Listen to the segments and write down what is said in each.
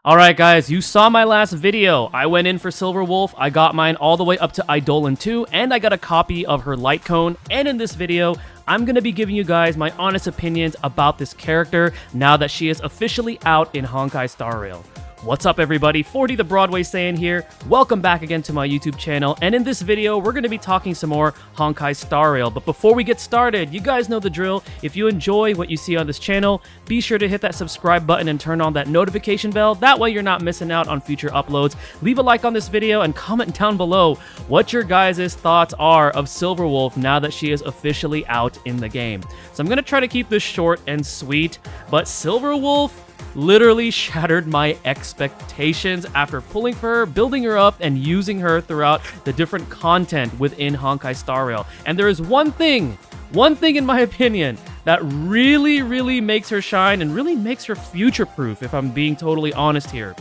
Alright guys, you saw my last video. I went in for Silver Wolf, I got mine all the way up to Eidolon 2, and I got a copy of her Light Cone, and in this video, I'm going to be giving you guys my honest opinions about this character now that she is officially out in Honkai Star Rail. What's up everybody, 40 the Broadway Saiyan here, welcome back again to my YouTube channel, and in this video we're going to be talking some more Honkai Star Rail. But before we get started, you guys know the drill. If you enjoy what you see on this channel, be sure to hit that subscribe button and turn on that notification bell, that way you're not missing out on future uploads. Leave a like on this video and comment down below what your guys' thoughts are of Silver Wolf now that she is officially out in the game. So I'm going to try to keep this short and sweet, but Silver Wolf literally shattered my expectations after pulling for her, building her up, and using her throughout the different content within Honkai Star Rail. And there is one thing in my opinion, that really makes her shine and really makes her future-proof, if I'm being totally honest here.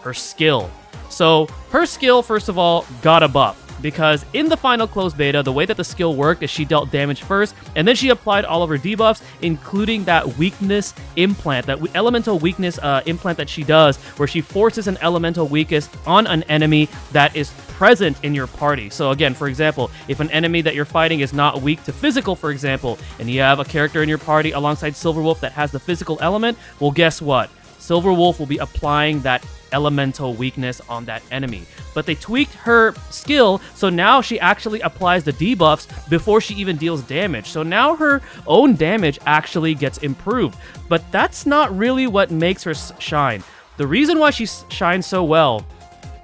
Her skill. So, her skill, first of all, got a buff. Because in the final closed beta, the way that the skill worked is she dealt damage first, and then she applied all of her debuffs, including that weakness implant, that elemental weakness implant that she does, where she forces an elemental weakness on an enemy that is present in your party. So again, for example, if an enemy that you're fighting is not weak to physical, for example, and you have a character in your party alongside Silver Wolf that has the physical element, well, guess what? Silver Wolf will be applying that elemental weakness on that enemy. But they tweaked her skill, so now she actually applies the debuffs before she even deals damage. So now her own damage actually gets improved. But that's not really what makes her shine. The reason why she shines so well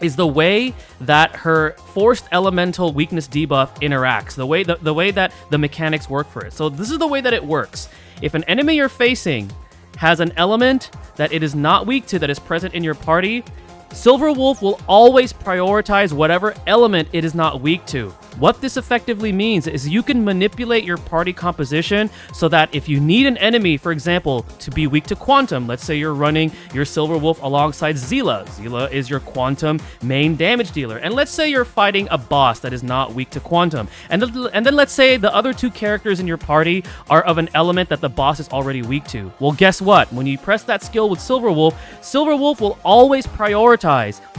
is the way that her forced elemental weakness debuff interacts, the way that the mechanics work for it. So this is the way that it works. If an enemy you're facing has an element that it is not weak to that is present in your party, Silver Wolf will always prioritize whatever element it is not weak to. What this effectively means is you can manipulate your party composition so that if you need an enemy, for example, to be weak to Quantum, let's say you're running your Silver Wolf alongside Zila. Zila is your Quantum main damage dealer. And let's say you're fighting a boss that is not weak to Quantum. And then let's say the other two characters in your party are of an element that the boss is already weak to. Well, guess what? When you press that skill with Silver Wolf will always prioritize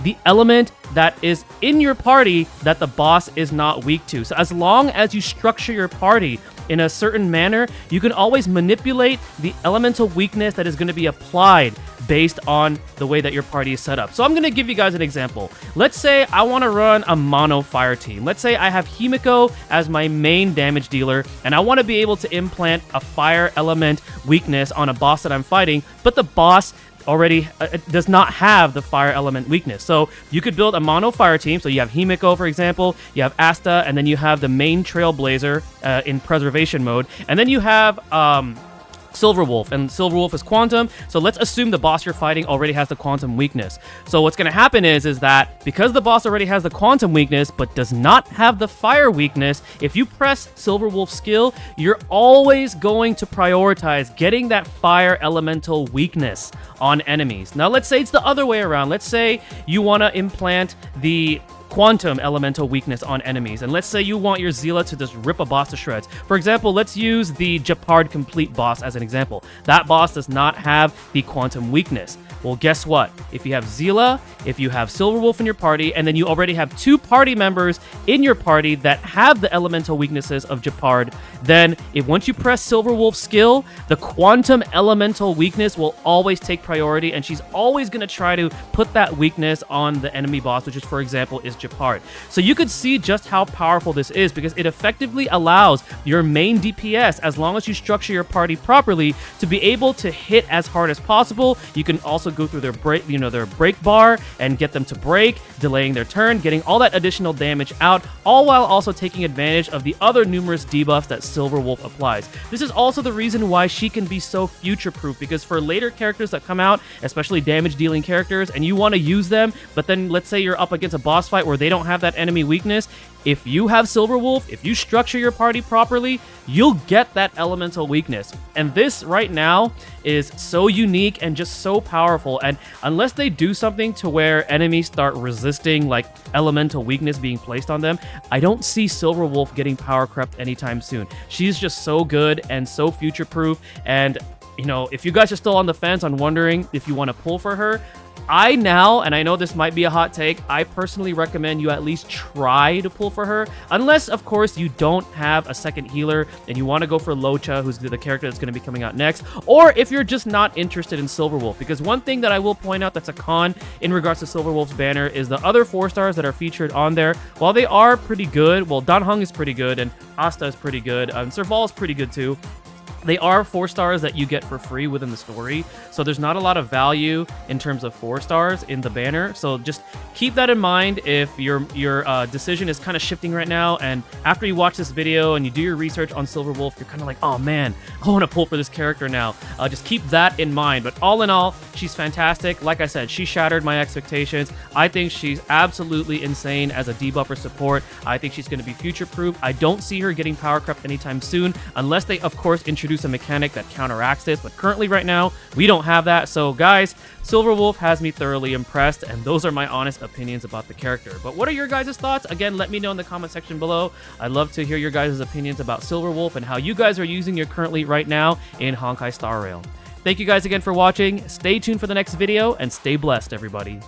the element that is in your party that the boss is not weak to. So as long as you structure your party in a certain manner, you can always manipulate the elemental weakness that is going to be applied based on the way that your party is set up. So I'm going to give you guys an example. Let's say I want to run a mono fire team. Let's say I have Himiko as my main damage dealer, and I want to be able to implant a fire element weakness on a boss that I'm fighting, but the boss already does not have the fire element weakness. So you could build a mono fire team. So you have Himiko, for example, you have Asta, and then you have the main Trailblazer in preservation mode, and then you have Silver Wolf, and Silver Wolf is Quantum. So let's assume the boss you're fighting already has the Quantum weakness. So what's going to happen is that because the boss already has the Quantum weakness but does not have the fire weakness, if you press Silver Wolf's skill, you're always going to prioritize getting that fire elemental weakness on enemies. Now let's say it's the other way around. Let's say you want to implant the Quantum elemental weakness on enemies, and let's say you want your Zila to just rip a boss to shreds. For example, let's use the Japard complete boss as an example. That boss does not have the Quantum weakness. Well, guess what? If you have Zila, if you have Silver Wolf in your party, and then you already have two party members in your party that have the elemental weaknesses of Japard, then once you press Silver Wolf's skill, the Quantum elemental weakness will always take priority, and she's always going to try to put that weakness on the enemy boss, which is, for example, is Japard. So you could see just how powerful this is, because it effectively allows your main DPS, as long as you structure your party properly, to be able to hit as hard as possible. You can also go through their break bar and get them to break, delaying their turn, getting all that additional damage out, all while also taking advantage of the other numerous debuffs that Silver Wolf applies. This is also the reason why she can be so future-proof, because for later characters that come out, especially damage-dealing characters, and you want to use them, but then let's say you're up against a boss fight where they don't have that enemy weakness, if you have Silver Wolf, if you structure your party properly, you'll get that elemental weakness. And this right now is so unique and just so powerful. And unless they do something to where enemies start resisting like elemental weakness being placed on them, I don't see Silver Wolf getting power crept anytime soon. She's just so good and so future-proof, and you know, if you guys are still on the fence on wondering if you want to pull for her, I now, and I know this might be a hot take, I personally recommend you at least try to pull for her, unless, of course, you don't have a second healer and you want to go for Locha, who's the character that's going to be coming out next, or if you're just not interested in Silverwolf, because one thing that I will point out that's a con in regards to Silverwolf's banner is the other 4-stars that are featured on there, while they are pretty good, well, Dan Heng is pretty good, and Asta is pretty good, and Serval is pretty good too. They are 4-stars that you get for free within the story, so there's not a lot of value in terms of 4-stars in the banner. So just keep that in mind if your decision is kind of shifting right now, and after you watch this video and you do your research on Silverwolf, you're kind of like, oh man, I want to pull for this character now. Just keep that in mind. But all in all, she's fantastic. Like I said, she shattered my expectations. I think she's absolutely insane as a debuffer support. I think she's going to be future-proof. I don't see her getting power crept anytime soon, unless they, of course, introduce a mechanic that counteracts this, but currently right now we don't have that. So guys, Silverwolf has me thoroughly impressed, and those are my honest opinions about the character. But what are your guys' thoughts? Again, let me know in the comment section below. I'd love to hear your guys' opinions about Silverwolf and how you guys are using it currently right now in Honkai Star Rail. Thank you guys again for watching. Stay tuned for the next video and stay blessed, everybody.